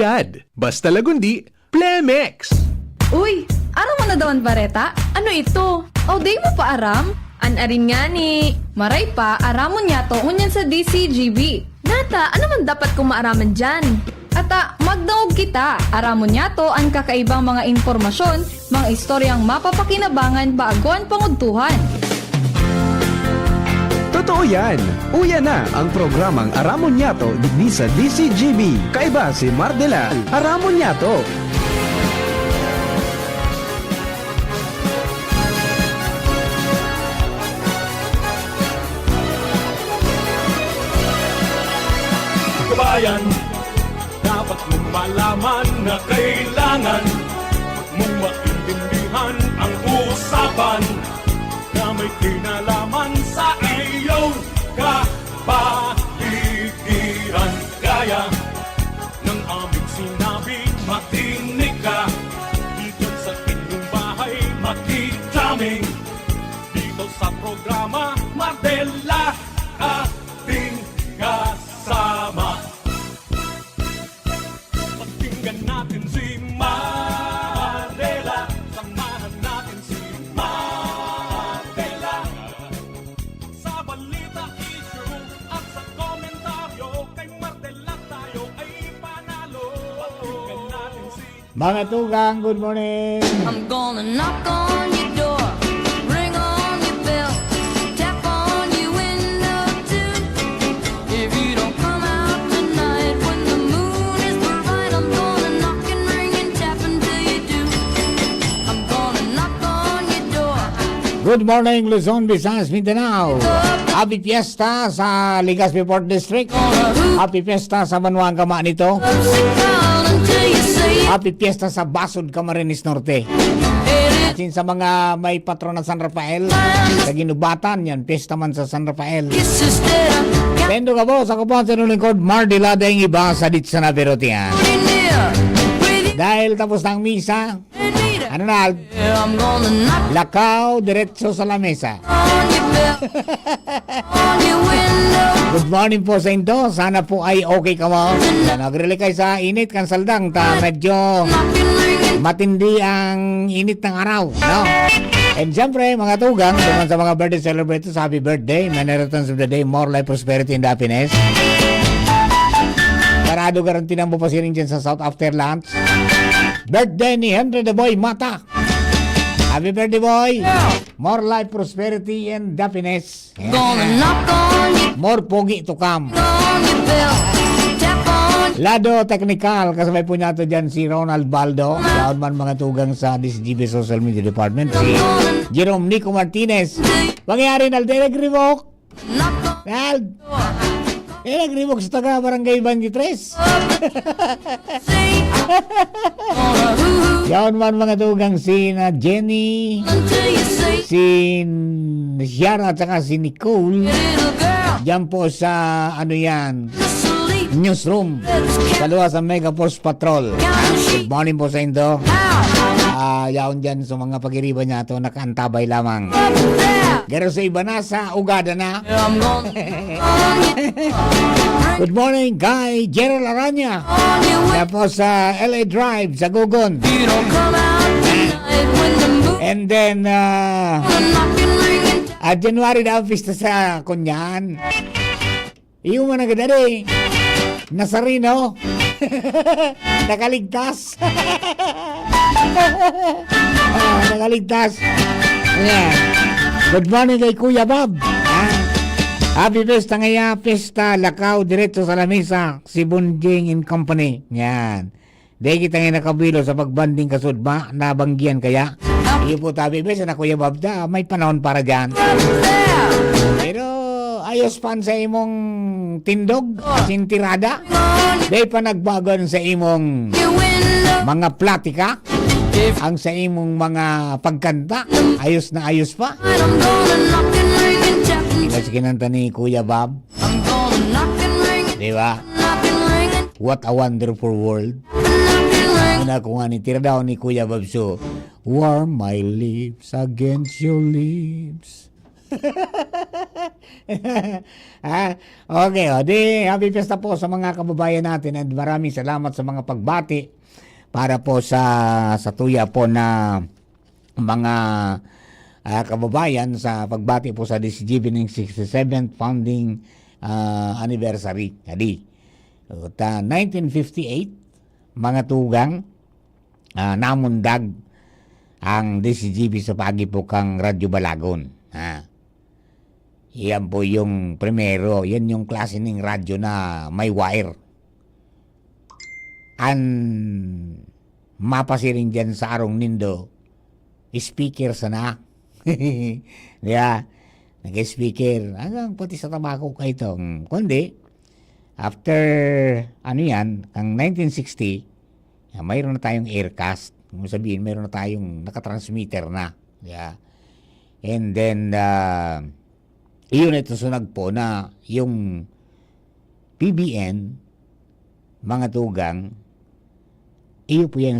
agad. Basta lagundi, Plemex! Uy, aram mo na daw ang bareta? Ano ito? O day mo pa aram? Anarin nga ni. Maray pa, aramon niya to unyan sa DCGB. Nata, ano man dapat kong maaraman dyan? Ata, magdaog kita. Aramon niya to ang kakaibang mga informasyon, mga istoryang mapapakinabangan baaguan panguntuhan. Totoo yan! Uya na ang programang Aramon Yato digdi sa DCGB. Kaiba si Mardela, Aramon Yato. Kabayan, dapat mong malaman na kailangan mong maintindihan ang usapan na may kinalaman sa iyong kapaligiran. Gaya ng aming sinabi, makinig ka. Dito sa inyong bahay, makijaming. Dito sa programa, Mardela, ating kasama. Pakinggan natin si Mardela. Samahan natin si Mardela. Sa balita, issue at sa komentaryo, kay Mardela tayo ay panalo. Pakinggan natin si Mga tugang, good morning. I'm gonna knock on your door, ring on your bell, tap on your window too. If you don't come out tonight when the moon is bright, I'm gonna knock and ring and tap until you do. I'm gonna knock on your door. Good morning, Luzon, Visayas, Mindanao. Happy Fiesta sa Legazpi Port District. Happy Fiesta sa Manuang Kama nito. Sit down until you say Happy Fiesta sa Basod, Camarines Norte. At yun sa mga may patron ng San Rafael, sa Ginubatan, yan, Fiesta man sa San Rafael. kisses that I'm Tendo ka po, sa kupuan sa lingkod, Mardela dahil iba sa dit sa Naverotian. counting near. With Dahil tapos ng misa, it, ano na, yeah, I'm gonna knock lakaw, diretso sa lamesa. on your bell, on your window. Good morning po sa inyo. Sana po ay okay ka mo. Nagrelay kayo sa init kang saldang. Medyo Knocking, ringing. matindi ang init ng araw. No? And siyempre, mga tugang, naman sa mga birthday celebrators, happy birthday. Many returns of the day, more life, prosperity, and happiness. Parado garantinan mo pa siya dyan sa South after lunch. Birthday ni Henry the Boy Mata. Happy birthday, boy. More life, prosperity, and happiness. Gonna knock on your, More pogi to come. on your bell, tap on. Lado Technical, kasabay po nato dyan si Ronald Baldo. Daon man mga tugang sa DCGB Social Media Department. Si Jerome Nico Martinez. Pangyari na, nag-revoke. Knock on Nald, nag-revoke sa taga Barangay 23. say, gonna hoo-hoo Daon man mga tugang si na Jenny, until you say, si Ciara at saka si Nicole. little girl, Diyan po sa ano yan, just sleep. newsroom. Let's count Kalua sa Mega Force Patrol. Good morning po sa Indo. Yaon dyan sa mga pag-iriba niya to, nakaantabay lamang. up there. Pero sa iba na, sa ugada na. Yeah, I'm gonna on your, Good morning, Guy Gerald Aranya. on your window. Tapos sa LA Drive, sa Gugon. You don't come out tonight when the moon And then, knocking, ringing. January na ang pista sa Kunyan. Iyo mo na gadari. Nasarino. Nakaligtas. Nakaligtas. Ayan. Good morning kay Kuya Bob. Happy Fiesta ngaya, Fiesta, Lakaw, diretso sa lamesa, si Bunjing and Company. Yan. Dahil kita ngayon nakabilo sa pagbanding kasud ba, nabanggian kaya. Iyo po tabi, Fiesta na Kuya Bob, may panahon para dyan. Pero ayos pan sa imong tindog, sintirada. Dahil pa nagbagon sa imong Your window. mga platika, ang sa imong mga pagkanta, ayos na ayos pa. I'm gonna knock and ring and tap and Mas kinanta ni Kuya Bob, I'm gonna knock and ring, di ba? knock and ring and What a wonderful world. knock and ring. Una ko nga ni tira daw ni Kuya Bob, so warm my lips against your lips. Okay, o di happy fiesta po sa mga kababayan natin at maraming salamat sa mga pagbati para po sa tuya po na mga kababayan sa pagbati po sa DCGB ng 67th founding anniversary. Adi. 1958 mga tugang namundag ang DCGB sa pagipukang Radyo Balagon. Yan po yung primero, yan yung klase ng radyo na may wire. Mapasiring dyan sa arong nindo, speaker sana. Yeah, nag-speaker. Hanggang pati sa tabako ka itong. Kundi, after, ang 1960, mayroon na tayong aircast. Kung sabihin, mayroon na tayong nakatransmitter na. Yeah. And then, iyon ito sunag po na yung PBN, mga tugang, iyo po yan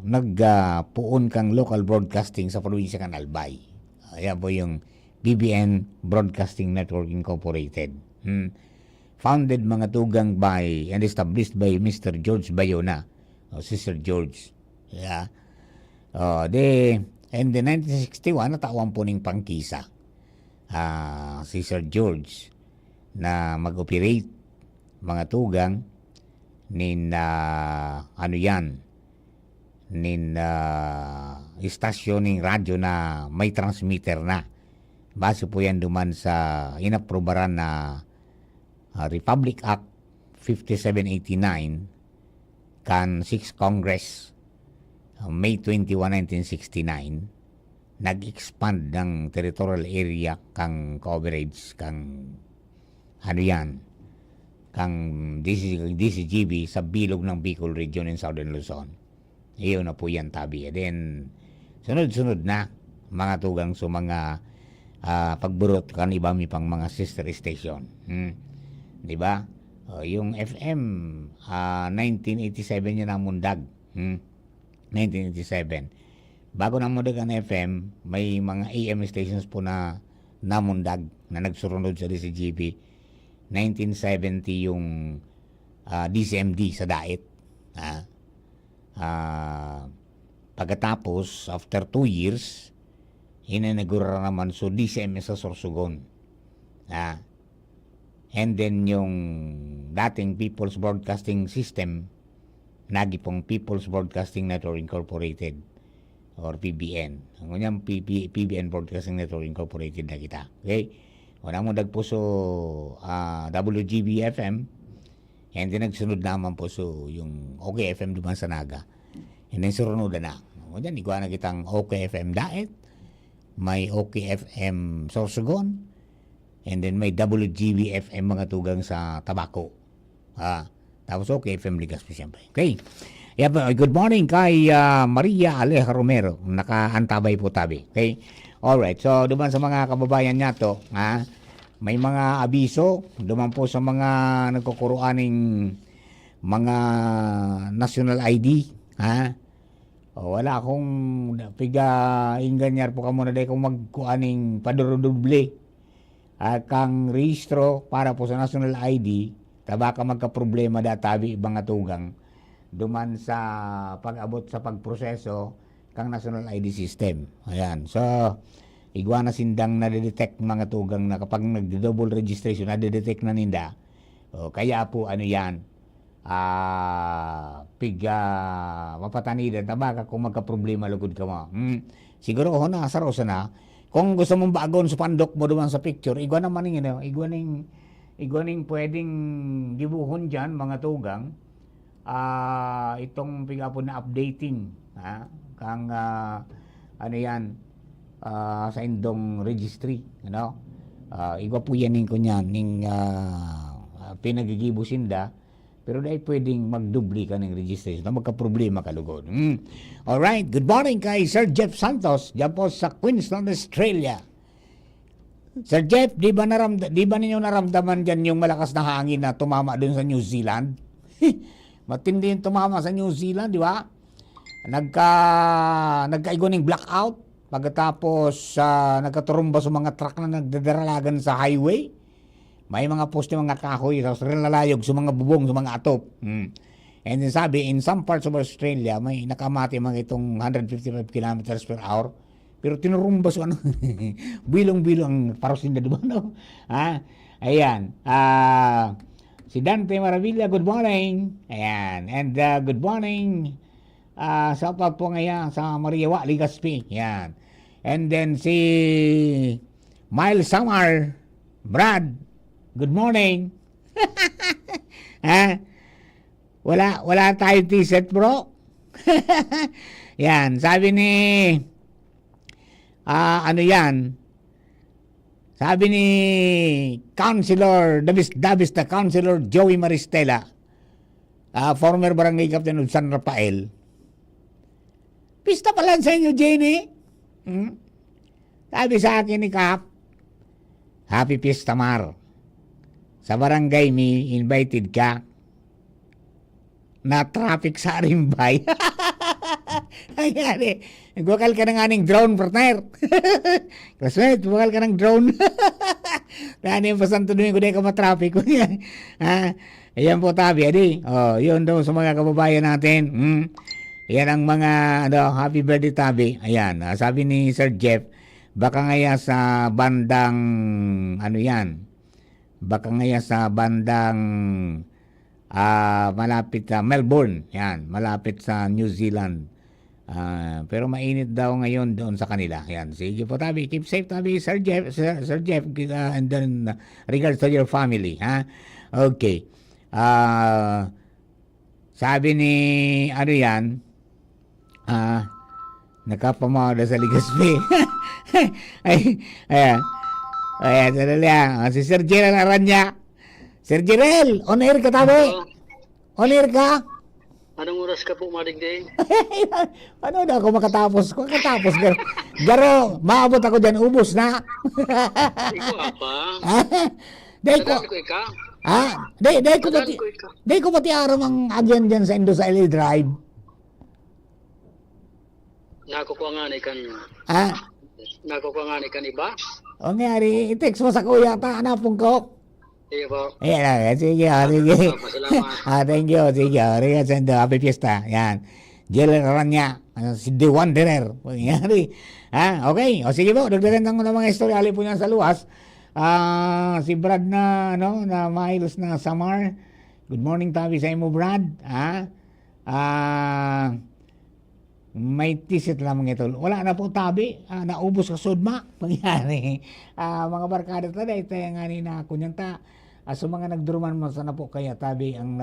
nagpuon kang local broadcasting sa probinsya kan Albay. Ayan po yung PBN Broadcasting Network Incorporated. Founded mga tugang by and established by Mr. George Bayona, si Sir George. Yeah. And in 1961, natawan po ng pangkisa si Sir George na mag-operate mga tugang istasyon ng radyo na may transmitter na. Base po yan duman sa inaprobaran na Republic Act 5789 kan 6 Congress May 21, 1969. Nag-expand ng territorial area kang coverage kang kang DCGB sa bilog ng Bicol Region in Southern Luzon. Iyon na po yan tabi. Then, sunod-sunod na mga tugang sa mga pagburot kan iba mi pang mga sister station. Di ba? Yung FM 1987 niya namundag. 1987. Bago namundag ang FM, may mga AM stations po na namundag na nagsurunod sa DCGB. 1970 yung DCMD sa Daet. Pagkatapos, after 2 years, inanagura naman so DCMS sa Sorsogon. And then yung dating People's Broadcasting System, nagipong People's Broadcasting Network Incorporated or PBN. Ang kanyang PBN Broadcasting Network Incorporated na kita. Okay? Wala mo dagpo so WGB FM, and then nagsunod naman po so yung OK FM duman sa Naga. And then surunod na. O dyan, iguan na kitang OK FM Daet, may OK FM Sorsogon, and then may WGB FM mga tugang sa Tabaco. Tapos OK FM Ligaspi siyempre. Okay. Good morning kay Maria Aleja Romero. Nakaantabay po tabi. Okay. Alright. So, duman sa mga kababayan niya to, may mga abiso. Duman po sa mga nagkukuruaning mga national ID. Wala akong inganyar po ka muna dahil kung magkuaning paduruduble. Kang rehistro para po sa national ID, tabaka magka-problema databi mga tugang duman sa pag-abot sa pagproseso kang national ID system. Ayan. So, iguana sindang na-detect mga tugang na kapag nag-double registration, na-detect na ninda. Kaya po yan, mapatanidan, tabaka kung magka-problema lugod ka mo. Siguro ho na, sarosa na. Kung gusto mong bagon sa pandok mo duman sa picture, iguana man iguaning pwedeng dibuhon dyan, mga tugang, itong pigapo na updating, kang sa indong registry, igwa po yan ko niyan, pinagigibusinda, pero dahil pwedeng magdubli ka ng registration na magka-problema ka lugod. Alright, good morning kay Sir Jeff Santos, dyan po sa Queensland, Australia. Sir Jeff, di ba ninyo naramdaman dyan yung malakas na hangin na tumama dun sa New Zealand? Matindi yung tumama sa New Zealand, di ba? Nagkaigo ng blackout. pagkatapos nagkaturumba sa mga truck na nagdadaralagan sa highway. May mga poste, mga kahoy, tapos lalayog sa mga bubong, sa mga atop. And then sabi, in some parts of Australia, may nakamati mga itong 155 kilometers per hour. Pero tinurumba sa ano, bilong-bilong parosin na diba, no? Ayan. Si Dante Maravilla, good morning. Ayan. And good morning. Shout out po ngayon sa Maria Wa, Ligaspi. Ayan. And then si Miles Samar, Brad, good morning. Wala tayo t-shirt, bro. Yan, sabi ni ano yan? Sabi ni Councilor Davis na Councilor Joey Maristela, former barangay captain of San Rafael. Pista pala sa inyo, Jenny. Sabi sa akin ni Kap, Happy Pista, Mar. Sa barangay mi, invited ka. Na traffic sa Arimbay. Ayan eh. Nagwakal ka na nga ng drone, partner. Classmate, nagwakal ka ng drone. Dahil yung pasanto doon ko na ka matraffic. Ayan po, Tabi. Adi. Yun daw sa mga kababayan natin. Yan ang mga happy birthday, Tabi. Ayan. Sabi ni Sir Jeff, baka ngaya sa bandang baka ngaya sa bandang malapit sa Melbourne, yan, malapit sa New Zealand. Pero mainit daw ngayon doon sa kanila. Yan, sige po, Tabi. Keep safe, Tabi. Sir Jeff, and then regards to your family, ha? Okay. Sabi ni nakapamawala sa Ligaspi. Ayan, sadali si Sir Gerald Aranya. Sir Gerald, on air ka, Tabi? On air ka? Anong oras ka po, Madigday? Ano na ako makatapos? Garo, maabot ako dyan, ubos na. Ikaw apa? Dahil ko, Nadami ko ika? dahil ko pati aram ang agyan dyan sa Indo sa LA Drive. Nakukuha nga ni kan... Nakukuha nga ni kan iba? O ngayari, i-text mo sa kuya, hanapon ko. Sige po. Ayan, sige. Salamat. Thank you, sige. Regards and happy fiesta. Yan. Gerald Aranya, si The Wanderer. Yan. Okay. O sige po, dagdagan ng mga istorya po niyan sa luwas. Si Brad na Miles na Samar. Good morning, Tabi, sa imo, Brad. May t-shirt lamang ito. Wala na po, Tabi. Naubos sa sudma. Pangyari. Mga barkada tada, ito yung nga na kunyanta. So mga nagduruman mo sana po kaya, Tabi, ang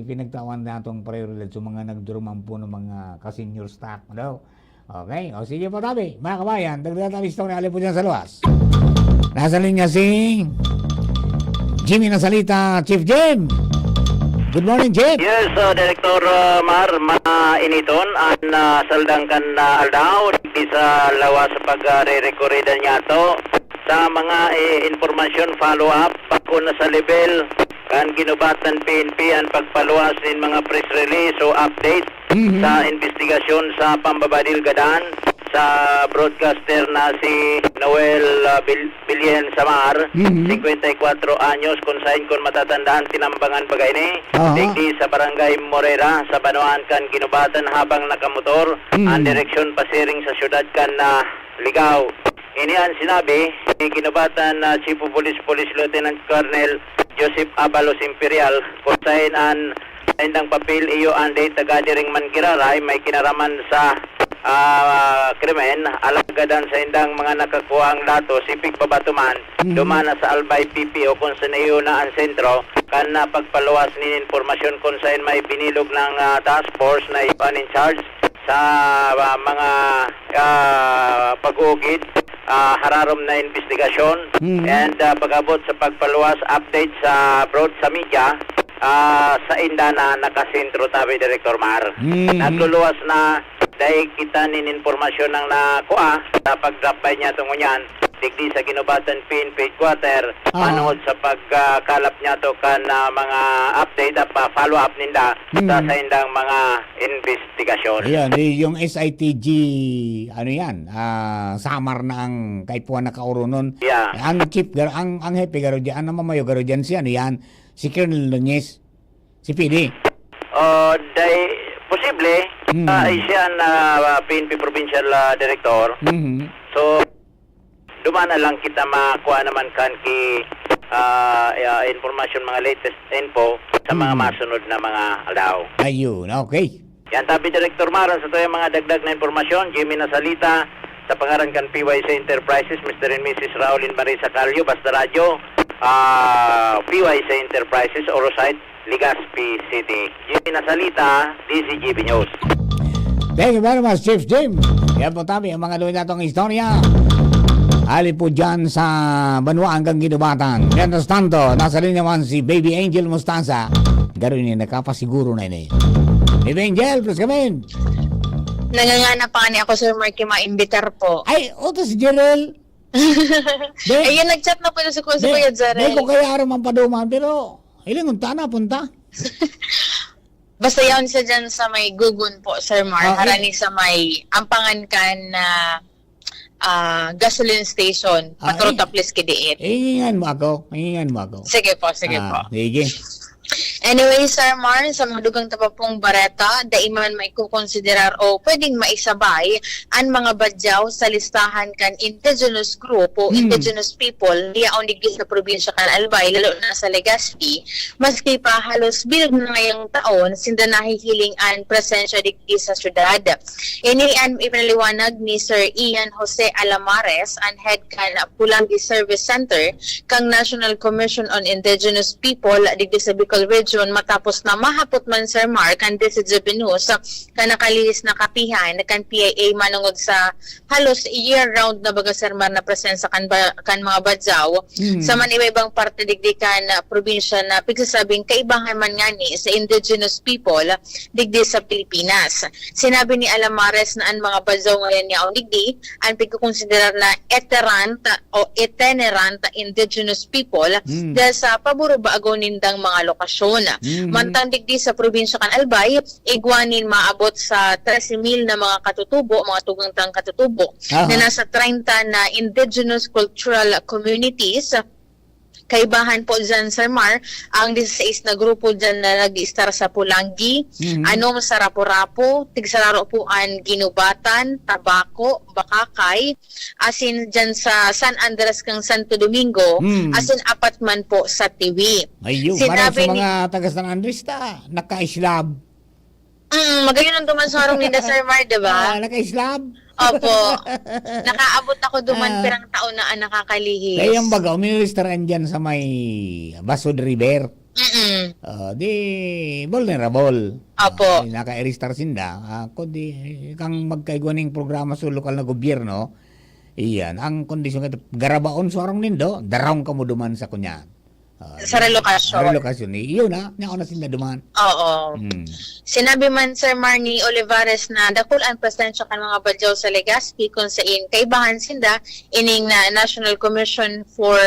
pinagtawan na itong prioridad sa mga nagduruman po ng mga ka-senior staff. Okay? O sige po, Tabi. Mga kabayan, dagdagan tayo story alin po dyan sa luwas. Nasa linya si Jimmy Nasalita, Chief Jim. Good morning, Jeff. Yes, Director Mar, mainiton ang saldang kan aldaw di sa lawas pag-re-recorridan niya to sa mga informasyon follow-up pagkuna sa level kan ginubatan PNP ang pagpaluwas ng mga press release o update sa investigasyon sa pambabadil gadan sa broadcaster na si Noel Bilyen Samar, 54 anyos, kung saan kung matatandaan tinambangan bagay ni digdi sa barangay Morera sa Banuan kan ginubatan habang nakamotor ang direksyon pasiring sa syudad kan na Ligaw. Ini ang sinabi ni ginubatan na Chief of Police Lieutenant Colonel Joseph Abalos Imperial kung saan ang indang papel iyo ande tagadiring Mangkiraray may kinaraman sa krimen alagadan sa indang mga nakakuhang datos ipig babatuman dumana sa Albay PPO kung sa iyo na ang sentro kan na pagpaluwas ni informasyon kung saan may binilog ng task force na ipan in charge sa mga pag-ugid hararom na investigasyon and pag-abot sa pagpaluwas update sa broad sa media sa inda na nakasentro, Tabi, Director Mar. Nagluluwas na dahil kita nin informasyon ng nakuha sa pag-drop by niya tungo niyan digdi sa Ginubatan PNP Headquarter manungod sa pagkalap niya to kan mga update at follow up ninda sa indang mga investigasyon. Ayan, yung SITG, ano yan, samar na ang kaipuan na kauro nun. Yeah. Ang chief, ang hepe garo dyan, ang mamayo garo dyan siya, ano yan, si Colonel Nunez, si PD. Posible, siya na PNP Provincial Director. So, dumana lang kita makuha naman kan ki information, mga latest info sa mga masunod na mga aldaw. Ayun, okay. Yan tabi Director Maron sa to yung mga dagdag na informasyon. Jimmy Nasalita sa pangaran kan PYC Enterprises, Mr. and Mrs. Raulin Marisa Carlo, Basta Radio, PYC Enterprises, Orosite, Legazpi City. Jimmy Nasalita, DCGB News. Thank you very much, Chief Jim. Yan po tabi, ang mga luwi natong istorya. Ali po dyan sa Banwa hanggang Ginubatan. Mientras tanto, nasa linya naman si Baby Angel Mustanza. Gano'n niya, nakapasiguro na yun eh. Baby Angel, please come in. Nangangana pa ni ako, Sir Marky, maimbitar po. Ay, oto si Jerel. Ayun, nag-chat na po na si Kuya Jarel. Hindi ko kaya araw paduman, pero ilang unta na punta. Basta yaon siya dyan sa may Gugun po, Sir Mark. Okay. Harani sa may ampangan kan na gasoline station. Patruta, please, kidiit. Hingingan mo ako. Sige po, sige po. Sige. Anyway, Sir Mar, sa mga dugang tapapong bareta, daiman may kukonsiderar o pwedeng maisabay ang mga badyaw sa listahan kan indigenous group o indigenous people liyaon digdi sa probinsya kan Albay, lalo na sa Legazpi, maski pa halos bilog na ngayong taon, sinda nahihiling ang presensya digdi sa syudad. Ini ang ipinaliwanag ni Sir Ian Jose Alamares, ang head kan Pulangi Service Center kang National Commission on Indigenous People digdi sa Bicol Region, matapos na mahapot man Sir Mark ang DCGB News ka nakalihis na kapihan kan PIA manungod sa halos year-round na baga Sir Mar na presensya kan mga badyaw sa man iba-ibang parte digdi kan probinsya na pigsasabing kaibahan man nga ni sa indigenous people digdi sa Pilipinas. Sinabi ni Alamares na ang mga badyaw ngayon niya o digdi ang pagkukonsiderar na itinerant indigenous people dahil sa paburo bago nindang mga lokasyon. Mantang digdi sa probinsya kan Albay, igwanin maabot sa 13,000 na mga katutubo, mga tugangtang katutubo, na nasa 30 na indigenous cultural communities. Kaibahan po dyan, Sir Mar, ang 16 na grupo dyan na nag-i-star sa Pulangi, sa Rapo-Rapo, Tigsararo po ang Ginubatan, Tabaco, Bakakay, asin dyan sa San Andres kang Santo Domingo, asin apat man po sa Tiwi. Ayun, parang sa mga taga San Andres naka-islab. Magayon ang duman sa harong nila, Sir Mar, diba? Naka-islab? Opo. Nakaabot ako duman pirang taon na nakakalihis. Kaya yung baga, uminilistaran dyan sa may Basod River. Di vulnerable. Opo. Naka-register sinda. Kundi kang magkaigwaning programa sa lokal na gobyerno, iyan, ang kondisyon ka, garabaon sa arong nindo, darawang ka mo duman sa kunyan. Sa relokasyon. Sa relokasyon. Iyon niya na sila duman. Oo. Sinabi man Sir Marnie Olivares na dakol ang presensya kan mga badyaw sa Legazpi kung saan kaibahan sinda ining na National Commission for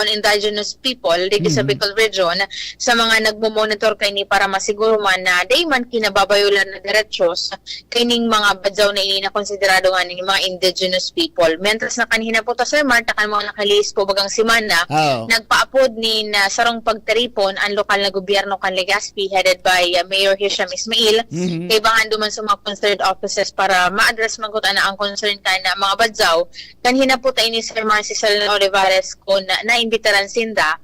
on Indigenous People dito sa Bicol Region sa mga nagmo-monitor kay ni para masiguro man na day man kinababayulan na derechos kaining mga badyaw na ini na konsiderado nga ning mga indigenous people. Mentras na kanina po ta Sir Mar, takan mga nakalis po bagang simana, nagpaapod ni sarong pagtaripon ang lokal na gobyerno kan Legazpi headed by Mayor Hisham Ismail. Kaibahan duman sa mga concerned offices para ma-address man na ang concern ka na mga badyaw. Kanina po tayo ni Sir Marcel Olivares kung naimbitaran sinda,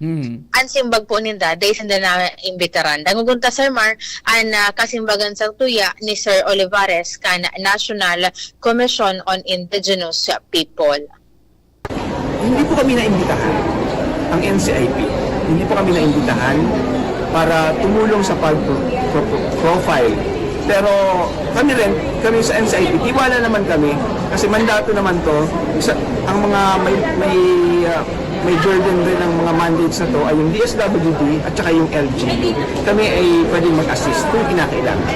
ang simbag po ninda, dahil sinda na imbitaran. Dangugunta Sir Mar, ang kasimbagan sa tuya ni Sir Olivares kan National Commission on Indigenous People. Hindi po kami naimbitahan, ang NCIP, hindi po kami naimbitahan para tumulong sa pag-profile. Pero kami sa NCIP, tiwala naman kami kasi mandato naman to. Ang mga may burden rin ng mga mandates na to ay yung DSWD at saka yung LGU. Kami ay pwedeng mag-assist kung kinakailangan.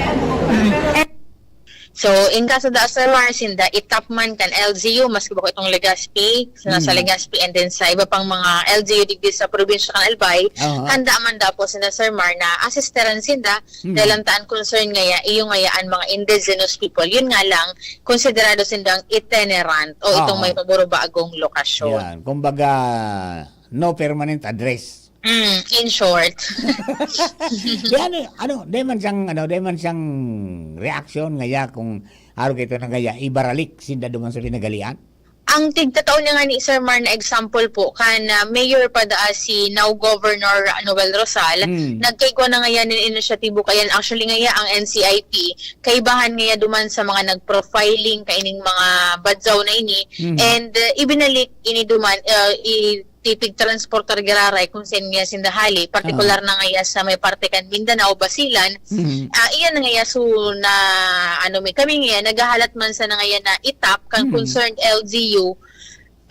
So, in kaso da Sir Mar, sinda itap man kan LGU, maski ba ko itong Legazpi, sa Legazpi, and then sa iba pang mga LGU digdi sa probinsya kan Albay, handa man da po sinda Sir Mar na asisteran sinda, dahil ang taan concern ngaya, iyong ngayaan mga indigenous people. Yun nga lang, konsiderado sindang itinerant o itong may paburo bagong lokasyon. Yan, kumbaga, no permanent address. In short. Yan, di man siyang reaksyon ngaya kung araw kito na gaya, ibaralik sinda duman sa pinagalian. Ang tigtataon niya nga ni Sir Mar na example po, kan mayor pa daa si now Governor Noel Rosal, nagkaigwa na nga yan ng inisyatibo kayan. Actually nga yan, ang NCIP, kaibahan nga yan duman sa mga nag-profiling kaining mga badzaw na ini, and ibinalik ini duman, tipig transporter gararay kung saan nga sindahali, partikular na nga sa may parte kan Mindanao, Basilan, iyan na nga so na kami nga naghahalat man sa na nga na itap kan concerned LGU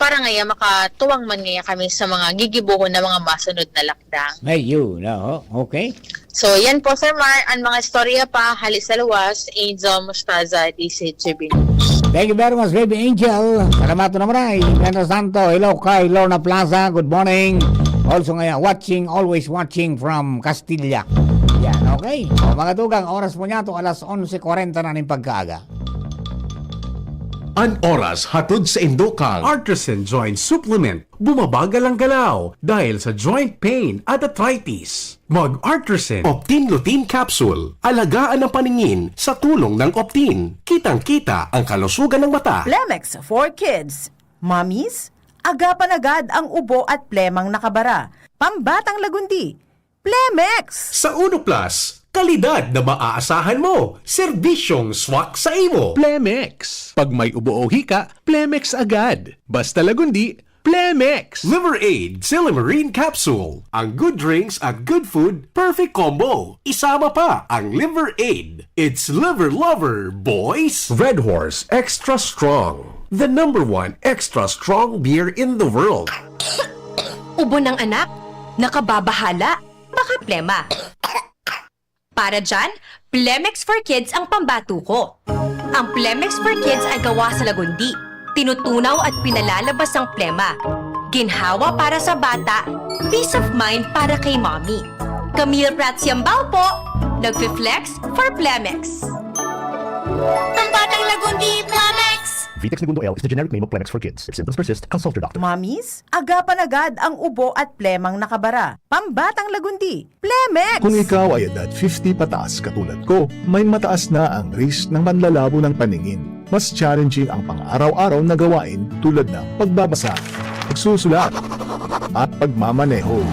para nga makatuwang man nga kami sa mga gigibuhon na mga masunod na lakdang. Ayun, okay. So yan po Sir Mar, ang mga istorya pa halis sa luwas, Angel Mustaza, DCGB. Thank you very much, baby Angel. Salamat na maray. Pedro Santo, hello kay Lorna Plaza. Good morning. Also ngayon, always watching from Castilla. Yan, okay. O mga tugang, oras mo niya to, alas 11:40 na ng pagkaaga. An oras hatod sa Indokang Artisan Joint Supplement. Bumabagal ang galaw dahil sa joint pain at arthritis. Mag-Artisan Optin Lutein Capsule. Alagaan ang paningin sa tulong ng Optin. Kitang-kita ang kalusugan ng mata. Plemex for Kids. Mommies, agapan agad ang ubo at plemang nakabara. Pambatang lagundi. Plemex! Sa Uno Plus, kalidad na maaasahan mo. Serbisyong swak sa imo. Plemex. Pag may ubo o hika, Plemex agad. Basta lagundi, Plemex. Liver Aid Silimarine Capsule. Ang good drinks at good food, perfect combo. Isama pa ang Liver Aid. It's liver lover, boys. Red Horse Extra Strong. The #1 extra strong beer in the world. Ubo ng anak? Nakababahala? Baka plema. Para dyan, Plemex for Kids ang pambato ko. Ang Plemex for Kids ay gawa sa lagundi. Tinutunaw at pinalalabas ang plema. Ginhawa para sa bata, peace of mind para kay mommy. Camille Prats Yambao po, nagfi-flex for Plemex. Pambatang lagundi, Plemex! Vitex Segundo L is the generic name of Plemex for kids. If symptoms persist, consult your doctor. Mommies, agapan agad ang ubo at plemang nakabara. Pambatang lagundi. Plemex! Kung ikaw ay edad 50 pataas katulad ko, may mataas na ang risk ng panlalabo ng paningin. Mas challenging ang pang-araw-araw na gawain tulad ng pagbabasa, pagsusulat, at pagmamaneho.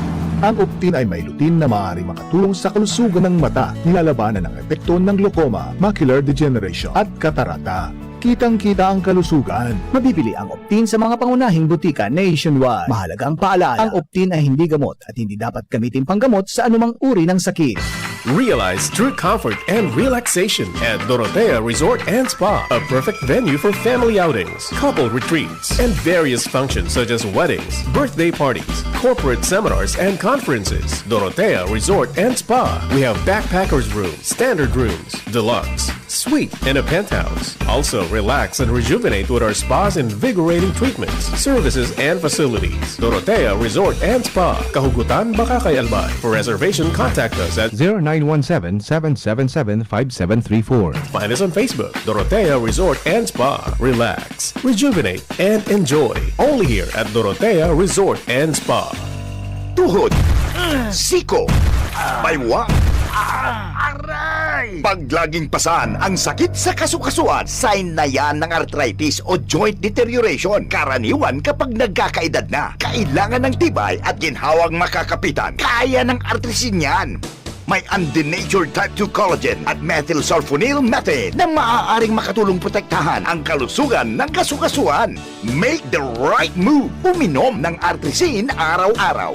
Ang Optin ay may lutein na maaaring makatulong sa kalusugan ng mata, nilalabanan ang epekto ng glaucoma, macular degeneration at katarata. Kitang-kita ang kalusugan. Mabibili ang Optin sa mga pangunahing butika nationwide. Mahalagang paalala, ang Optin ay hindi gamot at hindi dapat gamitin panggamot sa anumang uri ng sakit. Realize true comfort and relaxation at Dorotea Resort and Spa, a perfect venue for family outings, couple retreats, and various functions such as weddings, birthday parties, corporate seminars, and conferences. Dorotea Resort and Spa. We have backpackers rooms, standard rooms, deluxe, suite, and a penthouse. Also, relax and rejuvenate with our spa's invigorating treatments, services, and facilities. Dorotea Resort and Spa, Kahugutan, Bakakay, Albay. For reservation, contact us at 0917-777-5734. Find us on Facebook, Dorotea Resort and Spa. Relax, rejuvenate, and enjoy. Only here at Dorotea Resort and Spa. Tuhod, siko, baywa, pag laging pasan ang sakit sa kasukasuan, sign na yan ng arthritis o joint deterioration. Karaniwan kapag nagkakaedad na, kailangan ng tibay at ginhawang makakapitan. Kaya ng artrisin yan. May undenatured type 2 collagen at methylsulfonyl methane na maaaring makatulong protektahan ang kalusugan ng kasukasuan. Make the right move. Uminom ng artrisin araw-araw.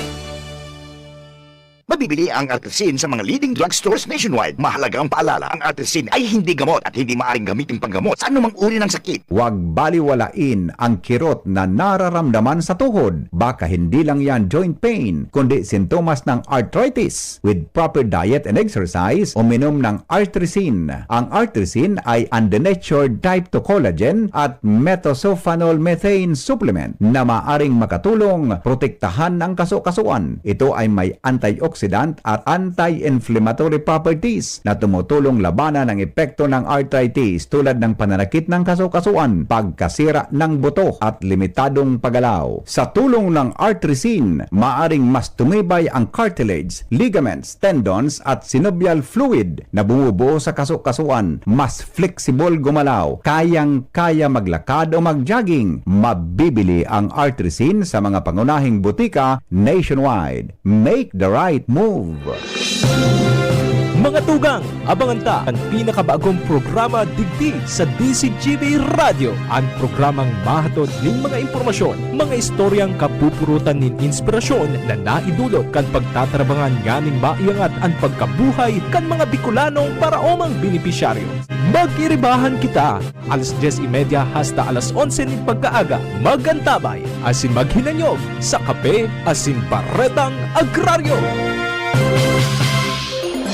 Mabibili ang Artesin sa mga leading drugstores nationwide. Mahalagang paalala, ang Artesin ay hindi gamot at hindi maaaring gamitin panggamot sa anumang uri ng sakit. Huwag baliwalain ang kirot na nararamdaman sa tuhod. Baka hindi lang yan joint pain, kundi sintomas ng arthritis. With proper diet and exercise, uminom ng Artesin. Ang Artesin ay undenatured type 2 collagen at metosulfonol methane supplement na maaring makatulong protektahan ang kaso-kasuan. Ito ay may antioxidant at anti-inflammatory properties na tumutulong labanan ang epekto ng arthritis tulad ng pananakit ng kaso-kasuan, pagkasira ng buto at limitadong paggalaw. Sa tulong ng Artesin, maaring mas tumibay ang cartilage, ligaments, tendons at synovial fluid na bumubuo sa kaso-kasuan, mas flexible gumalaw, kayang-kaya maglakad o mag-jogging. Mabibili ang Artesin sa mga pangunahing butika nationwide. Make the right move. Mga tugang, abangan ta ang pinakabagong programa digdi sa DCGB Radio. Ang programang mahatod ning mga impormasyon, mga istoryang kapupurutan nin inspirasyon na naidulot kan pagtatrabangan nganing maiangat ang pagkabuhay kan mga Bicolanong paraomang benepisyaryo. Mag-iribahan kita, alas 10:30 hasta alas 11 ning pagkaaga. Magantabay, asin maghinanyog sa kape, asin baretang agraryo.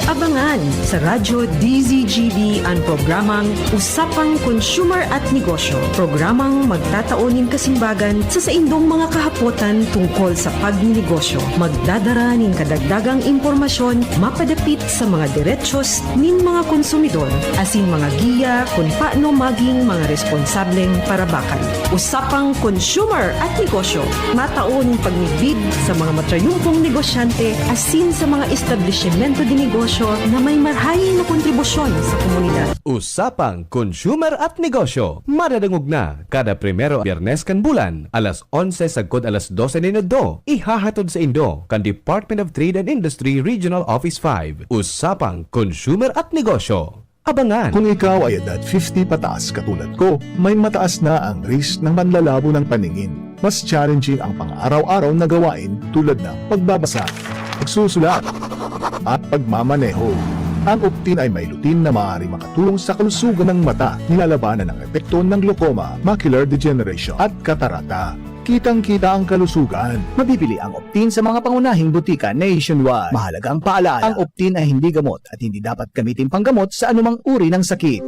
Abangan sa Radyo DZGB ang programang Usapang Consumer at Negosyo. Programang magtataunin kasimbagan sa saindong mga kahapotan tungkol sa pagninegosyo. Magdadara nin kadagdagang impormasyon mapadapit sa mga diretsyon nin mga konsumidor asin mga giya kung paano maging mga responsableng parabakan. Usapang Consumer at Negosyo. Mataon pagnibid sa mga matrayumpong negosyante asin sa mga establishmento de negosyo na may marhayin na kontribusyon sa komunidad. Usapang Consumer at Negosyo. Madadangog na kada primero Biyernes kan bulan, alas 11 sagkod alas 12 minuto. Ihahatod sa Indo kan Department of Trade and Industry Regional Office 5. Usapang Consumer at Negosyo. Abangan! Kung ikaw ay edad 50 pataas katulad ko, may mataas na ang risk ng panlalabo ng paningin. Mas challenging ang pang-araw-araw na gawain tulad ng pagbabasa, pagsusulat, at pagmamaneho. Ang Optin ay may lutin na maaari makatulong sa kalusugan ng mata, nilalabanan ang epekto ng glaucoma, macular degeneration at katarata. Kitang-kita ang kalusugan. Mabibili ang Optin sa mga pangunahing butika nationwide. Mahalagang paalala, ang Optin ay hindi gamot at hindi dapat gamitin panggamot sa anumang uri ng sakit.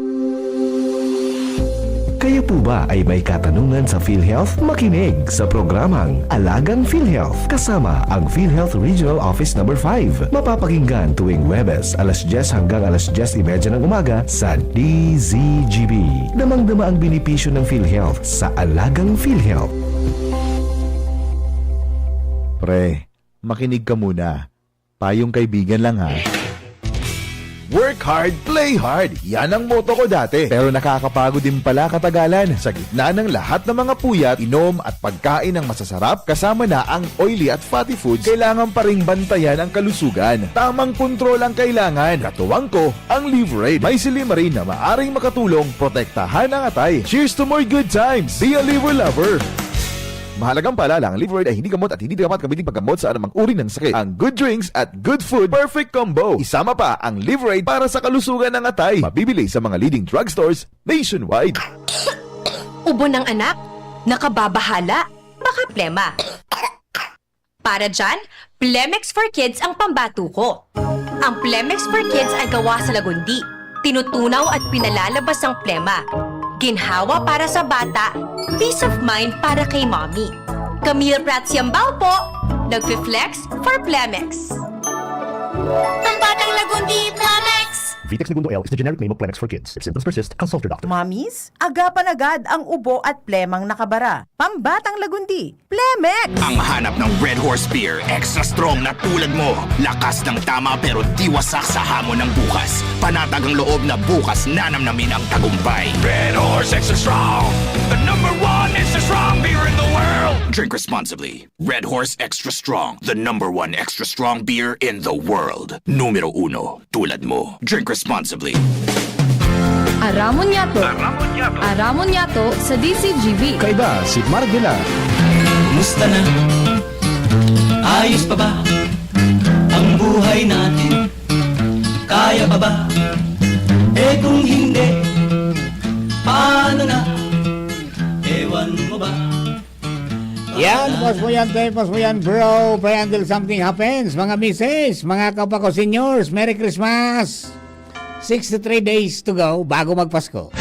Kayo po ba ay may katanungan sa PhilHealth? Makinig sa programang Alagang PhilHealth kasama ang PhilHealth Regional Office No. 5. Mapapakinggan tuwing Webes alas 10 hanggang alas 10:30 ng umaga sa DZGB. Damang-dama ang benepisyo ng PhilHealth sa Alagang PhilHealth. Pre, makinig ka muna. Payong kaibigan lang ha. Work hard, play hard. Yan ang motto ko dati. Pero nakakapagod din pala katagalan. Sa gitna ng lahat ng mga puyat, inom at pagkain ng masasarap, kasama na ang oily at fatty foods, kailangan pa ring bantayan ang kalusugan. Tamang kontrol ang kailangan. Katuwang ko, ang Liverade. May silimarin na maaring makatulong protektahan ang atay. Cheers to more good times. Be a liver lover. Mahalagang paalala, ang Liverade ay hindi gamot at hindi dapat gamitin paggamot sa anumang uri ng sakit. Ang good drinks at good food, perfect combo. Isama pa ang Liverade para sa kalusugan ng atay. Mabibili sa mga leading drugstores nationwide. Ubo ng anak? Nakababahala? Baka plema. Para dyan, Plemex for Kids ang pambato ko. Ang Plemex for Kids ay gawa sa lagundi. Tinutunaw at pinalalabas ang plema. Ginhawa para sa bata, peace of mind para kay mommy. Camille Prats Yambao po, nagfi-flex for Plemex. Pambatang lagundi, Plemex! Vitex Segundo L is the generic name of Plemex for kids. If symptoms persist, consult your doctor. Mommies, agapan agad ang ubo at plemang nakabara. Pambatang lagundi, Plemex! Ang hanap ng Red Horse Beer, extra strong na tulad mo. Lakas ng tama pero di wasak sa hamon ng bukas. Panatag ang loob na bukas nanamnamin ang tagumpay. Red Horse Extra Strong, the #1 extra strong beer in the world. Drink responsibly. Red Horse Extra Strong, the #1 extra strong beer in the world. Numero 1, tulad mo. Drink responsibly. Aramon Yato. Aramon Yato sa DCGB. Kaiba si Mardila. Kumusta na? Ayos pa ba? Ang buhay natin. Kaya pa ba? Eh kung hindi, paano na? Ewan mo ba? Yan, pos mo yan bro. Pray until something happens. Mga misis, mga kapako seniors, Merry Christmas. 63 days to go bago magpasko.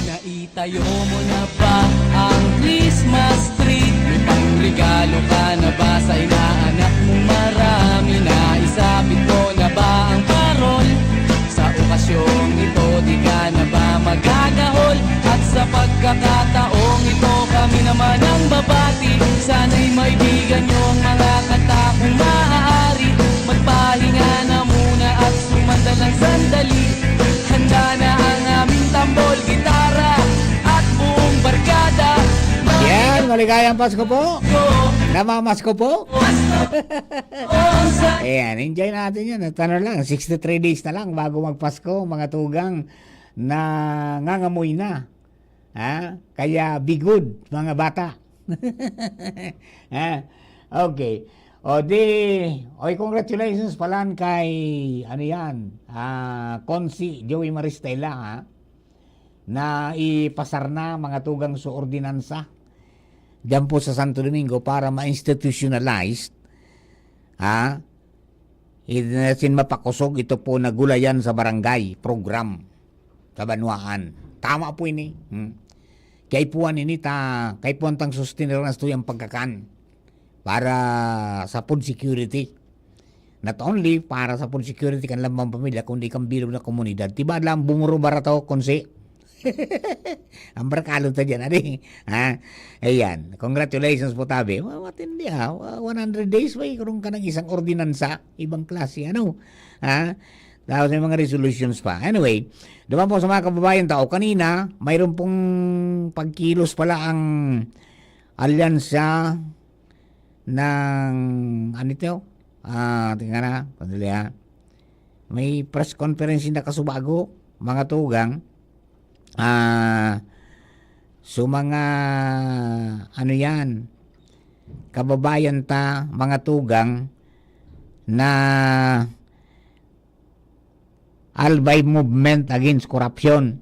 Naitayo mo na ba ang Christmas tree? May pangregalo ka na ba sa inaanak mong marami? Naisapit mo na ba ang parol? Sa okasyong ito, di ka na ba magagahol? At sa pagkakataong ito, kami naman ang babati. Sana'y maibigan nyo ang mga kanta kung maaari. Magpahinga na muna at sumandalang sandali. Handa na ang aming tambol, gitara at buong barkada. Yan, maligayang Pasko po. Namamasko po. Ayan, enjoy natin yan. At ano lang, 63 days na lang bago magpasko, mga tugang na ngangamoy na. Ha? Kaya be good, mga bata. Ha? Okay. Congratulations pala kay, ano yan, Consi Joey Maristela, ha? Na ipasar na mga tugang sa ordinansa diyan po sa Santo Domingo para ma-institutionalized, ha? Sin mapakusog ito po nagulayan sa barangay program sa Banwaan. Tama po ini. Kay puan ini kay puan tang sustenir na yung pagkakan para sa food security. Not only para sa food security kan lamang pamilya, kundi kang bilog na komunidad. Tiba lang bumuro barato konse. Ang barkalo ta dyan, adi. Ha? Ayan. Congratulations po tabi. Matindi ha. 100 days ba? Karong ka ng isang ordinansa. Ibang klase. Ano? Ha? Tapos may mga resolutions pa. Anyway, diba po sa mga kababayan tao, kanina, mayroon pong pagkilos pala ang alyansa ng, ano ito? Tingnan na. Pandali ha. May press conference na kasubago, mga tugang, so mga ano yan, kababayan ta, mga tugang na Albay Movement Against Corruption,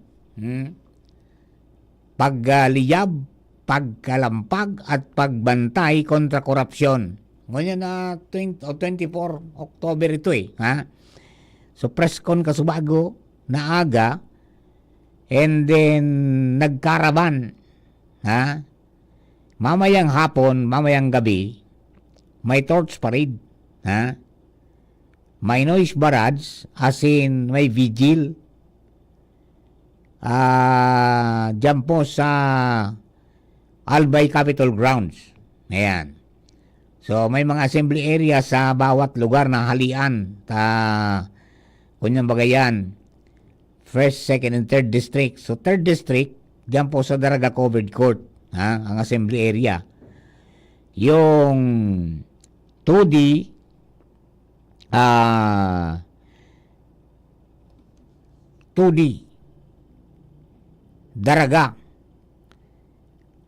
pagliyab, pagkalampag at pagbantay kontra korupsyon. Ngayon na 24 October ito ha? So press con kasubago na aga. And then, nagkaraban. Ha? Mamayang hapon, mamayang gabi, may torch parade. Ha? May noise barrage, as in, may vigil. Diyan po sa Albay Capitol Grounds. Ayan. So, may mga assembly area sa bawat lugar na halian. Kunyang bagayan. First, second, and third district. So, third district, diyan po sa Daraga Covered Court, ha? Ang assembly area. Yung 2D, 2D, Daraga.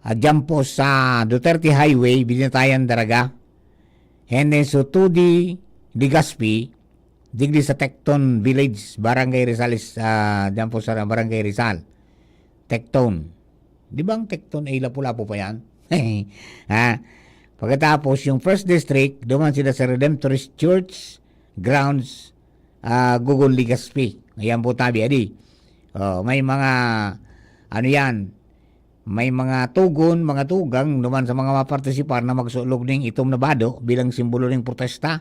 Diyan po sa Duterte Highway, Binitayan, Daraga. And then, so 2D, Legazpi, digdi sa Tecton Village, Barangay Rizal, diyan po sa Barangay Rizal. Tecton. Di ba ang Tecton ay lapu-lapu pa yan? Ha? Pagkatapos, yung first district, duman sila sa Redemptorist Church Grounds, Gugon Legazpi. Ayan po tabi, adi. May mga, ano yan, may mga tugon, mga tugang, duman sa mga mapartisipar na magsulog ng itom na bado bilang simbolo ng protesta.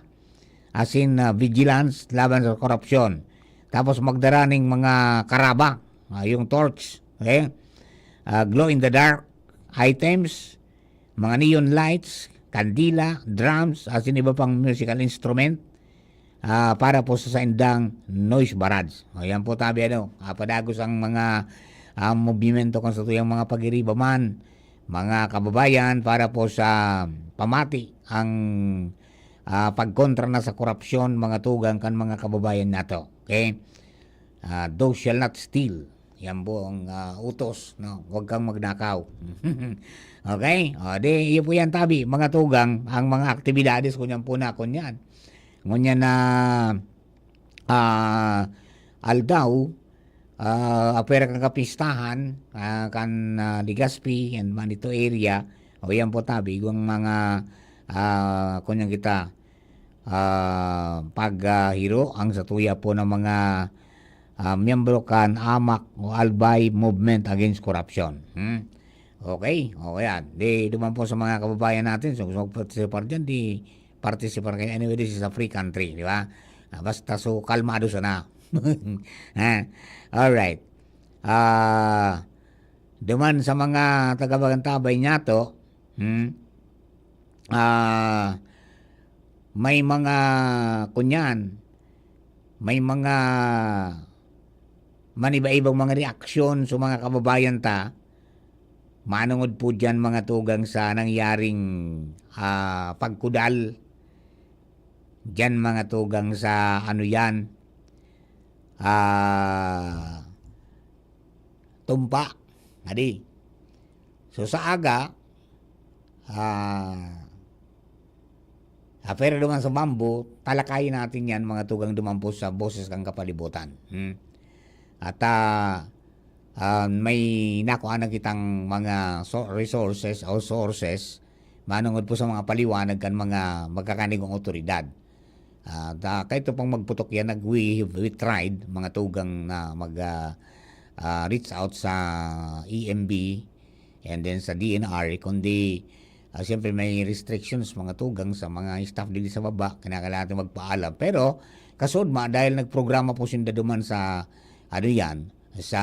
As in vigilance laban sa korupsyon. Tapos magdara ng mga karaba, yung torch, okay? Glow in the dark items, mga neon lights, kandila, drums, as in iba pang musical instrument, para po sa saindang noise barrage. Ayan po tabi, padagos ang mga movimento kung sa tuyang mga pag-iriba man, mga kababayan, para po sa pamati ang pagkontra na sa korupsyon, mga tugang kan mga kababayan nato. Okay? Thou shall not steal. Yan po ang utos, no? Huwag kang magnakaw. Okay? O, di, iyo po yan, Tabi. Mga tugang, ang mga aktibidades, kunyan po na, kunyan. Ngunyan na aldaw, apera kang kapistahan, kan Legazpi, and Manito area, o yan po, Tabi, yung mga, kunyan kita, paghiro, ang satuya po ng mga miyembro kan AMAC o Albay Movement Against Corruption. Okay? O yan. Di duman po sa mga kababayan natin. So, kung participar dyan, di participar kayo. Anyway, this is a free country. Di ba? Basta so, kalmado sana. Alright. Duman sa mga tagabagantabay niya to, may mga kunyan, may mga maniba-ibang mga reaksyon sa mga kababayan ta. Manungod po dyan mga tugang sa nangyaring pagkudal. Dyan mga tugang sa ano yan, tumpa. Adi. So sa aga, pero naman sa bambu, talakayin natin yan mga tugang dumampo sa boses kang kapalibutan. At may nakuha na kitang mga resources o sources manungod po sa mga paliwanag kan mga magkakanigong otoridad. Kahit pang magputok yan, we tried mga tugang na reach out sa EMB and then sa DNR, kundi siyempre may restrictions mga tugang sa mga staff dito sa baba, kinakailangan natin magpaalam. Pero kasod dahil nagprograma po sinda duman sa ano yan, sa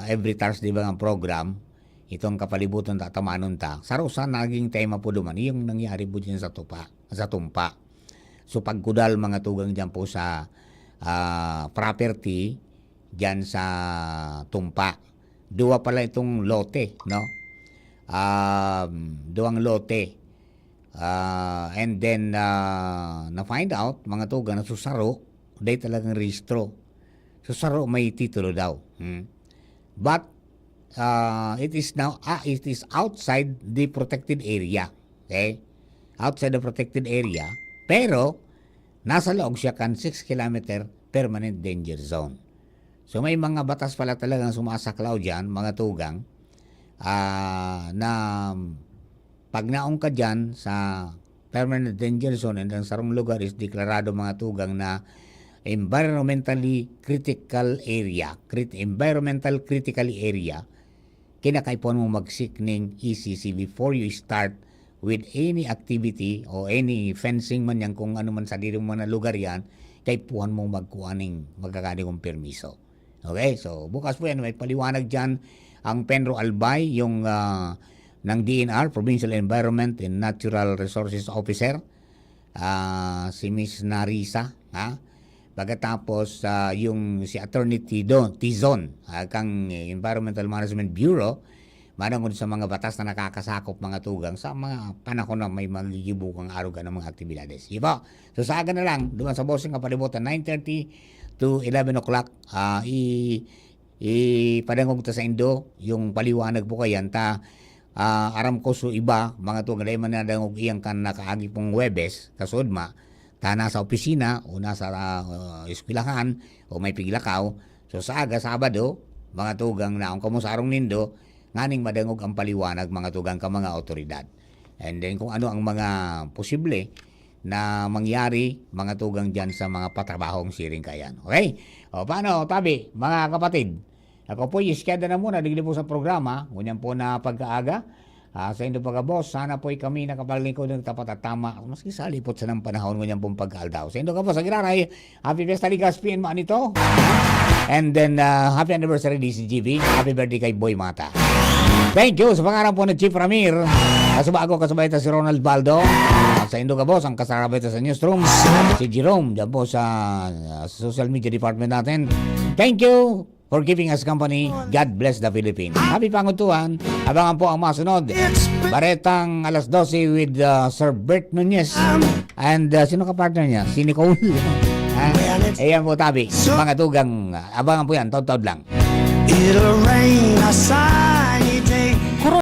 every Thursday ba ang program, itong kapalibutan tatamanon ta. Sarusa naging tema po duman, yung nangyari po dyan sa tumpa. So pagkudal mga tugang dyan po sa property dyan sa tumpa. Dua pala itong lote, no? Duwang lote. And then na-find out mga tugang na susaro, dahil talagang registro. Susaro may titulo daw. But it is outside the protected area. Okay? Outside the protected area. Pero nasa loob siya kan 6 kilometer permanent danger zone. So may mga batas pala talagang sumasaklaw dyan, mga tugang, na pag naong ka dyan sa permanent danger zone and ang sarong lugar is deklarado mga tugang na environmentally critical area, environmental critical area, kinakaipon mo mag-seek ng ECC before you start with any activity o any fencing man yan, kung ano man sa diri mo na lugar yan, kaipuhan mo magkuha ng magkakani kong permiso. Okay, so bukas po yan, may paliwanag dyan ang Penro Albay, yung ng DNR, Provincial Environment and Natural Resources Officer, si Miss Narisa, pagkatapos yung si Attorney Tizon, kang Environmental Management Bureau, manangod sa mga batas na nakakasakop mga tugang sa mga panahon na may magigibukang aruga ng mga aktibidades. Iba, so sa aga na lang, doon sa bossing kapalibutan, 9:30 to 11 o'clock, ipadangog ta sa Indo, yung paliwanag po kayan, aram ko so iba, mga tugang, dahil manadangog iyang kan nakaagi pong Webes, kasudma, nasa opisina o nasa eskwelahan o may piglakaw. So sa aga, Sabado, mga tugang na kung kamusarong nindo, nganing madangog ang paliwanag mga tugang ka mga otoridad. And then kung ano ang mga posible na mangyari mga tugang dyan sa mga patrabahong siring kayan. Okay? O paano, Tabi, mga kapatid? Ako po, iskeda na muna, digli po sa programa. Ngunyan po na pagkaaga. Sa Indo Pagka-Boss, sana po'y kami nakapaglingkod ng tapat at tama. Maski sa alipot sa ng panahon ngunyan pong pagkaaldaw. Sa Indo Pagka-Boss, ang giraray, happy Fiesta Legazpi and Manito. And then, happy anniversary DCGV. Happy birthday kay Boy Mata. Thank you sa pangarap po ng Chief Ramir. Kasubago kasabay ito si Ronald Baldo. Sa Indo Pagka-Boss, ang kasarabay ito sa newsroom, si Jerome, dyan po sa social media department natin. Thank you for giving us company. God bless the Philippines. Happy Pangutuhan. Abangan po ang masunod. Baretang alas 12 with Sir Bert Nunez. And sino ka partner niya? Si Nicole. Ayan po, Tabi. Mga tugang, abangan po yan, taon-taon lang. It'll rain